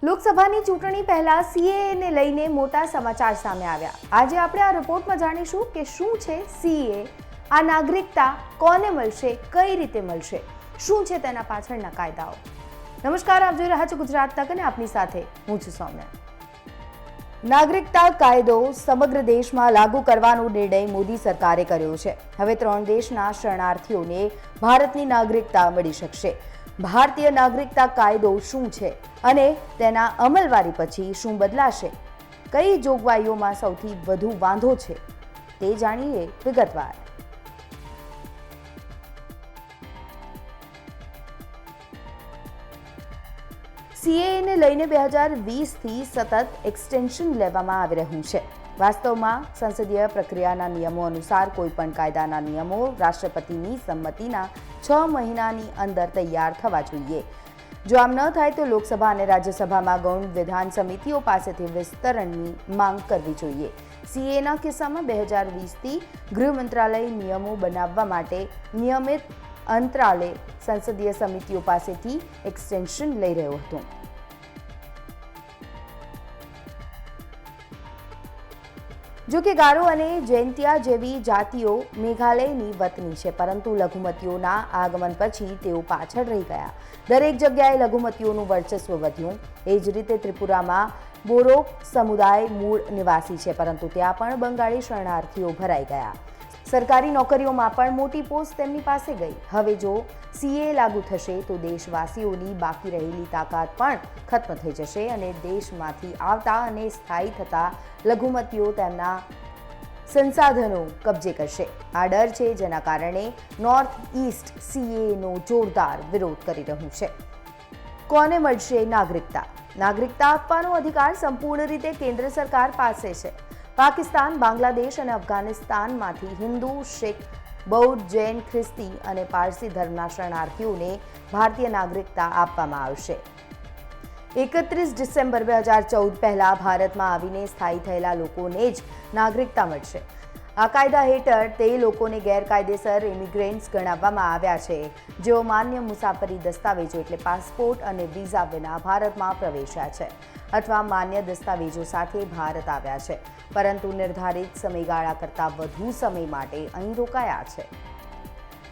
લોકસભાની ચૂંટણી પહેલા સીએએ ને લઈને મોટા સમાચાર સામે આવ્યા. આજે આપણે આ રિપોર્ટમાં જાણીશું કે શું છે સીએ, આ નાગરિકતા કોને મળશે, કઈ રીતે મળશે, શું છે તેના પાછળના કાયદાઓ. નમસ્કાર, આપ જોઈ રહ્યા છો ગુજરાત તક અને આપની સાથે હું છું સૌમ્યા. નાગરિકતા કાયદો સમગ્ર દેશમાં લાગુ કરવાનો નિર્ણય મોદી સરકારે કર્યો છે. હવે 3 દેશના શરણાર્થીઓને ભારતની નાગરિકતા મળી શકશે. ભારતીય નાગરિકતા કાયદો શું છે અને તેના અમલવારી પછી શું બદલાશે, કઈ જોગવાઈઓમાં સૌથી વધુ વાંધો છે તે જાણીએ વિગતવાર. સીએને લઈને 2020થી સતત એક્સટેન્શન લેવામાં આવી રહ્યું છે. વાસ્તવમાં સંસદીય પ્રક્રિયાના નિયમો અનુસાર કોઈપણ કાયદાના નિયમો રાષ્ટ્રપતિની સંમતિના 6 મહિનાની અંદર તૈયાર થવા જોઈએ. જો આમ ન થાય તો લોકસભા અને રાજ્યસભામાં ગૌણ વિધાન સમિતિઓ પાસેથી વિસ્તરણની માંગ કરવી જોઈએ. સીએના કિસ્સામાં 2020થી ગૃહ મંત્રાલય નિયમો બનાવવા માટે નિયમિત અંતરાલે સંસદીય સમિતિઓ પાસેથી એક્સટેન્શન લઈ રહ્યો હતો. જો કે ગારો અને જૈનતિયા જેવી જાતિઓ મેઘાલયની વતની છે, પરંતુ લઘુમતીઓના આગમન પછી તેઓ પાછળ રહી ગયા. દરેક જગ્યાએ લઘુમતીઓનું વર્ચસ્વ વધ્યું. એ જ રીતે ત્રિપુરામાં બોરો સમુદાય મૂળ નિવાસી છે, પરંતુ ત્યાં પણ બંગાળી શરણાર્થીઓ ભરાઈ ગયા. સરકારી નોકરીઓમાં પણ મોટી પોસ્ટ તેમની પાસે ગઈ. હવે જો સીએ લાગુ થશે તો દેશવાસીઓની બાકી રહેલી તાકાત પણ ખત્મ થઈ જશે અને દેશમાંથી આવતા અને સ્થાયી થતા લઘુમતીઓ તેમના સંસાધનો કબજે કરશે. આ ડર છે, જેના કારણે નોર્થ ઈસ્ટ સીએનો જોરદાર વિરોધ કરી રહ્યું છે. કોને મળશે નાગરિકતા? નાગરિકતા આપવાનો અધિકાર સંપૂર્ણ રીતે કેન્દ્ર સરકાર પાસે છે. પાકિસ્તાન, બાંગ્લાદેશ અને અફઘાનિસ્તાનમાંથી હિન્દુ, શીખ, બૌદ્ધ, જૈન, ખ્રિસ્તી અને પારસી ધર્મના શરણાર્થીઓને ભારતીય નાગરિકતા આપવામાં આવશે. 31 ડિસેમ્બર 2014 પહેલા ભારતમાં આવીને સ્થાયી થયેલા લોકોને જ નાગરિકતા મળશે. આ કાયદા હેઠળ તે લોકોને ગેરકાયદેસર ઇમિગ્રન્ટ્સ ગણાવવામાં આવ્યા છે, જેઓ માન્ય મુસાફરી દસ્તાવેજો એટલે પાસપોર્ટ અને વિઝા વિના ભારતમાં પ્રવેશ્યા છે અથવા માન્ય દસ્તાવેજો સાથે ભારત આવ્યા છે, પરંતુ નિર્ધારિત સમયગાળા કરતાં વધુ સમય માટે અહીં રોકાયા છે.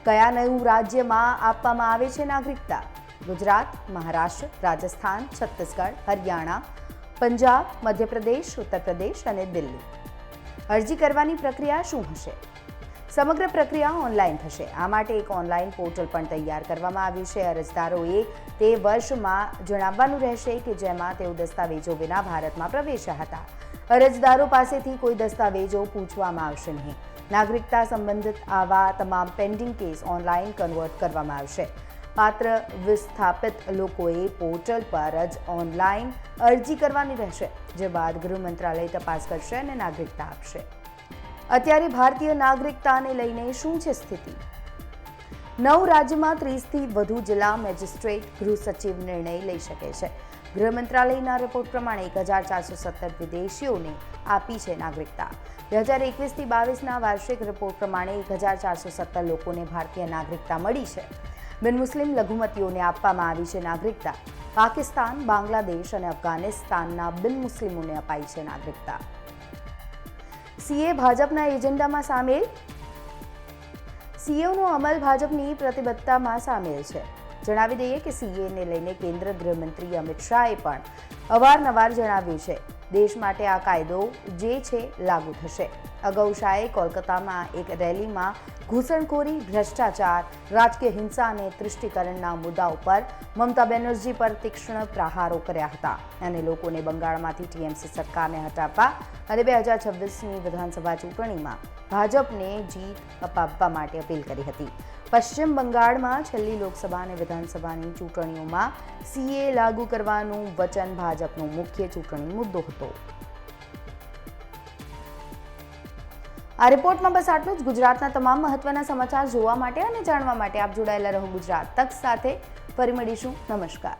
કયા 9 રાજ્યમાં આપવામાં આવે છે નાગરિકતા? ગુજરાત, મહારાષ્ટ્ર, રાજસ્થાન, છત્તીસગઢ, હરિયાણા, પંજાબ, મધ્યપ્રદેશ, ઉત્તર પ્રદેશ અને દિલ્હી. અરજી કરવાની પ્રક્રિયા શું હશે? સમગ્ર પ્રક્રિયા ઓનલાઈન થશે. આ માટે એક ઓનલાઈન પોર્ટલ પણ તૈયાર કરવામાં આવ્યું છે. અરજદારોએ તે વર્ષમાં જણાવવાનું રહેશે કે જેમાં તેઓ દસ્તાવેજો વિના ભારતમાં પ્રવેશ્યા હતા. અરજદારો પાસેથી કોઈ દસ્તાવેજો પૂછવામાં આવશે નહીં. નાગરિકતા સંબંધિત આવા તમામ પેન્ડિંગ કેસ ઓનલાઈન કન્વર્ટ કરવામાં આવશે. પાત્ર વિસ્થાપિત લોકોએ પોર્ટલ પર જ ઓનલાઈન અરજી કરવાની રહેશે, જે બાદ ગૃહ મંત્રાલય તપાસ કરશે અને નાગરિકતા આપશે. અત્યારે ભારતીય નાગરિકતાને લઈને શું છે સ્થિતિ? 9 રાજ્યમાં 30થી વધુ જિલ્લા મેજિસ્ટ્રેટ ગૃહ સચિવ નિર્ણય લઈ શકે છે. ગૃહ મંત્રાલયના રિપોર્ટ પ્રમાણે 1417 વિદેશીઓને આપી છે નાગરિકતા. 2021થી 22ના વાર્ષિક રિપોર્ટ પ્રમાણે 1417 લોકોને ભારતીય નાગરિકતા મળી છે. બિનમુસ્લિમ લઘુમતીઓને આપવામાં આવી છે નાગરિકતા. પાકિસ્તાન, બાંગ્લાદેશ અને અફઘાનિસ્તાનના બિનમુસ્લિમોને અપાઈ છે નાગરિકતા. સીએ ભાજપના એજન્ડામાં સામેલ? સીએનો અમલ ભાજપની પ્રતિબદ્ધતામાં સામેલ છે. જણાવી દઈએ કે સીએને લઈને કેન્દ્ર ગૃહમંત્રી અમિત શાહે પણ અવારનવાર જણાવ્યું છે, દેશ માટે આ કાયદો જે છે લાગુ થશે. અગાઉ શાહે કોલકાતામાં એક રેલીમાં ઘૂસણખોરી, ભ્રષ્ટાચાર, રાજકીય હિંસા અને તૃષ્ટિકરણના મુદ્દાઓ પર મમતા બેનર્જી પર તીક્ષ્ણ પ્રહારો કર્યા હતા અને લોકોને બંગાળમાંથી ટીએમસી સરકારને હટાવવા અને 2026ની વિધાનસભા ચૂંટણીમાં ભાજપને જીત અપાવવા માટે અપીલ કરી હતી. પશ્ચિમ બંગાળમાં છેલ્લી લોકસભા અને વિધાનસભાની ચૂંટણીઓમાં સીએ લાગુ કરવાનું વચન ભાજપનો મુખ્ય ચૂંટણી મુદ્દો હતો. આ રિપોર્ટમાં બસ આટલું જ. ગુજરાતના તમામ મહત્વના સમાચાર જોવા માટે અને જાણવા માટે આપ જોડાયેલા રહો ગુજરાત તક સાથે. ફરી મળીશું. નમસ્કાર.